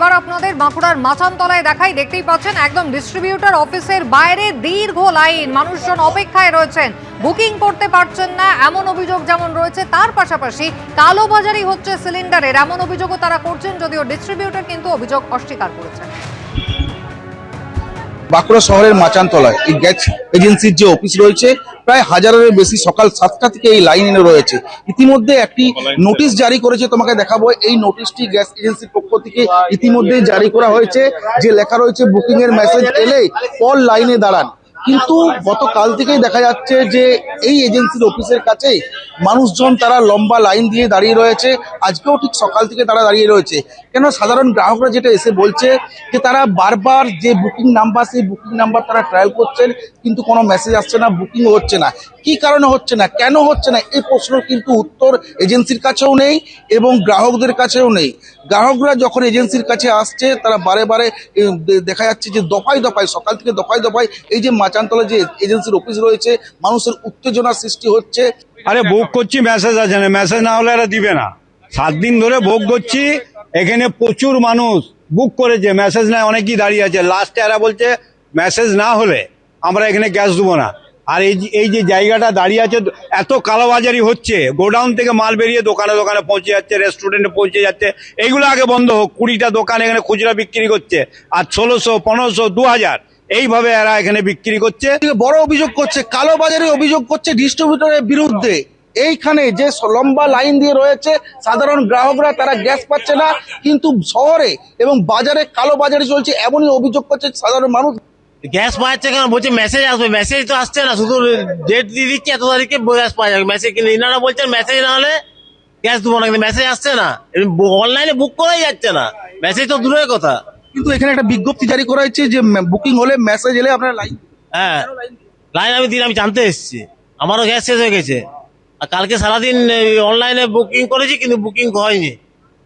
এবার আপনাদের বাঁকুড়ার মাচানতলায় দেখাই। দেখতেই পাচ্ছেন একদম ডিস্ট্রিবিউটর অফিসের বাইরে দীর্ঘ লাইন, মানুষজন অপেক্ষায় রয়েছেন, বুকিং করতে পারছেন না এমন অভিযোগ যেমন রয়েছে, তার পাশাপাশি কালোবাজারি হচ্ছে সিলিন্ডারের এমন অভিযোগও তারা করছেন, যদিও ডিস্ট্রিবিউটর কিন্তু অভিযোগ অস্বীকার করেছেন। বাঁকুড়া শহরের মাচানতলায় এই গ্যাস এজেন্সির যে অফিস রয়েছে, প্রায় হাজারের বেশি সকাল 7টা থেকে এই লাইনে রয়েছে। ইতিমধ্যে একটি নোটিশ জারি করেছে, তোমাকে দেখাবো। এই নোটিশটি গ্যাস এজেন্সির পক্ষ থেকে ইতিমধ্যে জারি করা হয়েছে, যে লেখা রয়েছে বুকিং এর মেসেজ এলে পর লাইনে দাঁড়ান। কিন্তু গতকাল থেকেই দেখা যাচ্ছে যে এই এজেন্সির অফিসের কাছে মানুষজন তারা লম্বা লাইন দিয়ে দাঁড়িয়ে রয়েছে। আজকেও ঠিক সকাল থেকে তারা দাঁড়িয়ে রয়েছে। কেন সাধারণ গ্রাহকরা যেটা এসে বলছে যে তারা বারবার যে বুকিং নাম্বার, সেই বুকিং নাম্বার তারা ট্রায়াল করছেন, কিন্তু কোনো মেসেজ আসছে না, বুকিং হচ্ছে না। কি কারণে হচ্ছে না, কেন হচ্ছে না, এই প্রশ্ন কিন্তু উত্তর এজেন্সির কাছেও নেই এবং গ্রাহকদের কাছেও নেই। গ্রাহকরা যখন এজেন্সির কাছে আসছে, তারা বারে বারে দেখা যাচ্ছে যে দফায় দফায়, সকাল থেকে দফায় দফায় এই যে মাচানতলা যে এজেন্সির অফিস রয়েছে, মানুষের উত্তেজনার সৃষ্টি হচ্ছে। আরে বুক করছি, মেসেজ আছে না, মেসেজ না হলে এরা দিবে না। 7 দিন ধরে বুক করছি, এখানে প্রচুর মানুষ বুক করেছে, মেসেজ নাই, অনেকেই দাঁড়িয়ে আছে। লাস্টে এরা বলছে মেসেজ না হলে আমরা এখানে গ্যাস দেবো না। আর এই যে জায়গাটা দাঁড়িয়ে আছে, এত কালোবাজারি হচ্ছে, গোডাউন থেকে মাল বেরিয়ে দোকানে দোকানে পৌঁছে যাচ্ছে, রেস্টুরেন্টে পৌঁছে যাচ্ছে। এইগুলো আগে বন্ধ হোক। 20টা দোকান এখানে খুচরা বিক্রি করছে, আর 1600, 1500, 2000 এইভাবে এরা এখানে বিক্রি করছে। বড় অভিযোগ করছে, কালোবাজারি অভিযোগ করছে ডিস্ট্রিবিউটরের বিরুদ্ধে। এইখানে যে লম্বা লাইন দিয়ে রয়েছে সাধারণ গ্রাহকরা, তারা গ্যাস পাচ্ছে না, কিন্তু শহরে এবং বাজারে কালোবাজারি চলছে, এমনই অভিযোগ করছে সাধারণ মানুষ। গ্যাস পাচ্ছে কেন বলছে মেসেজ আসবে, মেসেজ তো আসছে না, শুধু ডেট দিয়ে দিচ্ছে এত তারিখে গ্যাস পাওয়া যাবে মেসেজ, কিন্তু ইনারা বলছেন মেসেজ না হলে গ্যাস দেবো না, কিন্তু মেসেজ আসছে না, অনলাইনে বুক করাই যাচ্ছে না, মেসেজ তো দূরের কথা। কিন্তু এখানে একটা বিজ্ঞপ্তি জারি করা হয়েছে যে বুকিং হলে মেসেজ এলে আপনারা লাইন। হ্যাঁ, লাইন আমি দিন, আমি জানতে এসেছি, আমারও গ্যাস শেষ হয়ে গেছে, আর কালকে সারাদিন অনলাইনে বুকিং করেছি, কিন্তু বুকিং হয়নি।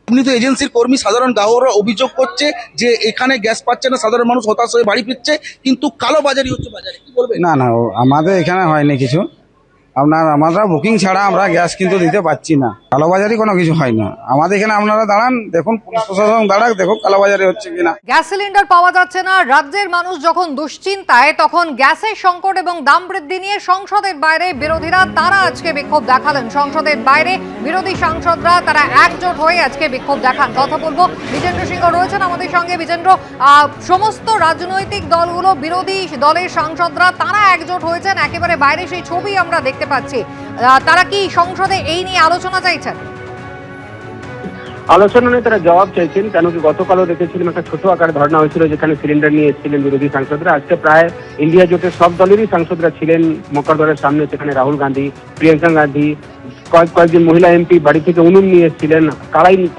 আপনি তো এজেন্সির কর্মী, সাধারণ গ্রাহকরা অভিযোগ করছে যে এখানে গ্যাস পাচ্ছে না, সাধারণ মানুষ হতাশ হয়ে বাড়ি ফিরছে, কিন্তু কালোবাজারি হচ্ছে বাজারে। কি বলবেন? না না, আমাদের এখানে হয়নি কিছু। আমরা বুকিং ছাড়া আমরা গ্যাস কিন্তু দিতে পারছি না। কালোবাজারি কোনো কিছু হয় না আমাদের এখানে। আপনারা দাঁড়ান, দেখুন, পুলিশ প্রশাসন দাঁড়াক, দেখুন কালোবাজারি হচ্ছে কিনা। গ্যাস সিলিন্ডার পাওয়া যাচ্ছে না, রাজ্যের মানুষ যখন দুশ্চিন্তায়, তখন গ্যাসের সংকট এবং দাম বৃদ্ধি নিয়ে সংসদের বাইরে বিরোধীরা তারা আজকে বিক্ষোভ দেখালেন। সংসদের বাইরে বিরোধী সাংসদরা তারা একজোট হয়ে আজকে বিক্ষোভ দেখান। কথা বলবো, বিজেন্দ্র সিংহ রয়েছেন আমাদের সঙ্গে। বিজেন্দ্র, সমস্ত রাজনৈতিক দলগুলো, বিরোধী দলের সাংসদরা তারা একজোট হয়েছেন একেবারে বাইরে, সেই ছবি আমরা দেখতে পাচ্ছি। তারা কি সংসদে এই নিয়ে আলোচনা চাইছেন? আলোচনা নিয়ে তারা জবাব চাইছেন, কেন কি গতকালও দেখেছিলাম একটা ছোট আকারে ধর্ণা হয়েছিল, যেখানে সিলিন্ডার নিয়ে এসেছিলেন বিরোধী সাংসদরা। আজকে প্রায় ইন্ডিয়া জোটের সব দলেরই সাংসদরা ছিলেন মকরদলের সামনে, সেখানে রাহুল গান্ধী, প্রিয়াঙ্কা গান্ধী, কয়েকজন মহিলা এমপি বাড়ি থেকে উনুন নিয়ে এসেছিলেন,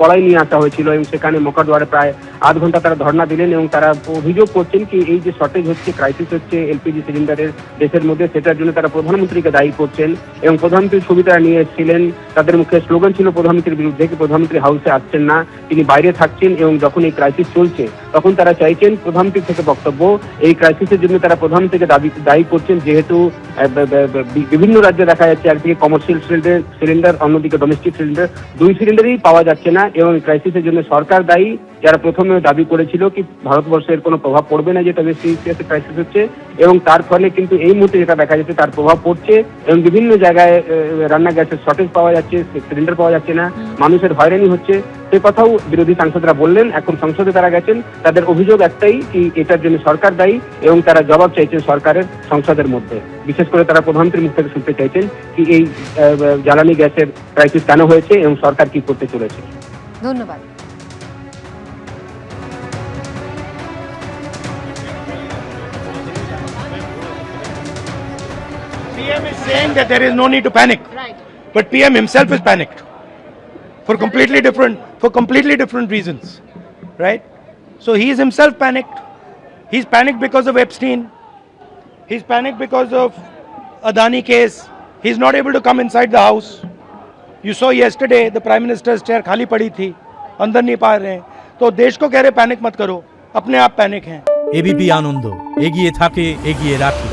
কড়াই নিয়ে আসা হয়েছিল, এবং সেখানে মকরদুয়ারে প্রায় আধ ঘন্টা তারা ধর্ণা দিলেন। এবং তারা অভিযোগ করছেন কি এই যে শর্টেজ হচ্ছে, ক্রাইসিস হচ্ছে এলপিজি সিলিন্ডারের দেশের মধ্যে, সেটার জন্য তারা প্রধানমন্ত্রীকে দায়ী করছেন। এবং প্রধানমন্ত্রীর ছবি তারা নিয়ে এসেছিলেন। তাদের মুখে স্লোগান ছিল প্রধানমন্ত্রীর বিরুদ্ধে, কি প্রধানমন্ত্রী হাউসে আসছেন না, তিনি বাইরে থাকছেন, এবং যখন এই ক্রাইসিস চলছে তখন তারা চাইছেন প্রধানমন্ত্রীর থেকে বক্তব্য। এই ক্রাইসিসের জন্য তারা প্রধানমন্ত্রীকে দায়ী করছেন, যেহেতু বিভিন্ন রাজ্যে দেখা যাচ্ছে একদিকে কমার্শিয়াল সিলিন্ডার, অন্যদিকে ডোমেস্টিক সিলিন্ডার, দুই সিলিন্ডারই পাওয়া যাচ্ছে না, এবং ক্রাইসিসের জন্য সরকার দায়ী। যারা প্রথমে দাবি করেছিল কি ভারতবর্ষের কোনো প্রভাব পড়বে না, যেটা বেশি ক্রাইসিস হচ্ছে, এবং তার ফলে কিন্তু এই মুহূর্তে যেটা দেখা যাচ্ছে তার প্রভাব পড়ছে, এবং বিভিন্ন জায়গায় রান্না গ্যাসের শর্টেজ পাওয়া যাচ্ছে, সিলিন্ডার পাওয়া যাচ্ছে না, মানুষের হয়রানি হচ্ছে। সে কথাও বিরোধী সাংসদরা বললেন। এখন সংসদে তারা গেছেন, তাদের অভিযোগ একটাই কি এটার জন্য সরকার দায়ী, এবং তারা জবাব চাইছেন সরকারের সংসদের মধ্যে। বিশেষ করে তারা প্রধানমন্ত্রীর মুখ থেকে শুনতে চাইছেন কি এই জ্বালানি গ্যাসের ক্রাইসিস কেন হয়েছে এবং সরকার কি করতে চলেছে। ধন্যবাদ। PM is saying that there is no need to panic, right? But PM himself is panicked for completely different reasons, right? So he is himself panicked. He's panicked because of Epstein. He's panicked because of Adani case. He's not able to come inside the house. You saw yesterday the Prime Minister's chair खाली पड़ी थी, अंदर नहीं पा रहे हैं, तो देश को कह रहे पैनिक मत करो, अपने आप पैनिक हैं। एबीपी आनंद एगिए थाके एगिए राखे।